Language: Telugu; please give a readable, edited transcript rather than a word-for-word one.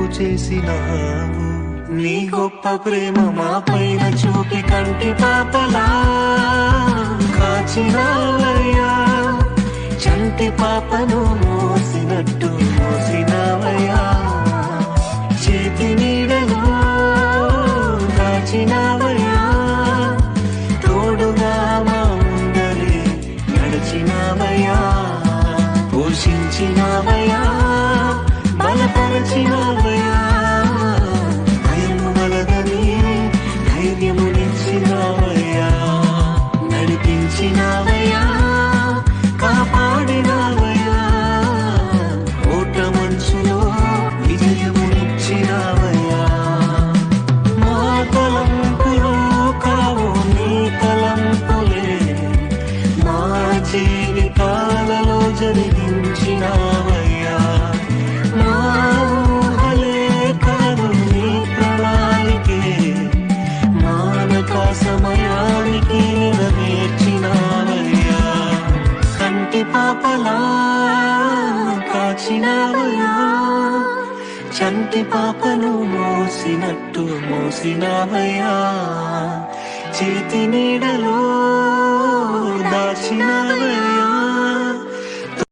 బ్రతుకు చేసినావు. నీ గొప్ప ప్రేమ మా పైన చూపి కంటి పాపలా కాచినావయ్యా. చంటి పాపను మోసినట్టు మోసినావయ్యా. చేతి నీడలో దాచినావయ్యా. తోడుగా మా ముందరే నడిచినావయ్యా. పోషించినావయ్యా, బలపరచినావయ్యా. భయము వలదని ధైర్యమునిచ్చినావయ్యా. నడిపించినావయ్యా, కాపాడినావయ్యా. ఓట మంచులో విజయమునిచ్చినావయ్యా. మా తలంపులు కావు నీ తలంపులే, మా జీవితాలలో జరిగించినావయ్యా. మా ఊహలే కాదు నీ ప్రణాళికే, మానక సమయానికి నెరవేర్చినావయ్యా. కంటి పాపలా కాచినావయ్యా. చంటి పాపను మోసినట్టు మోసినావయ్యా. చేతి నీడలో దాచినావయ్యా.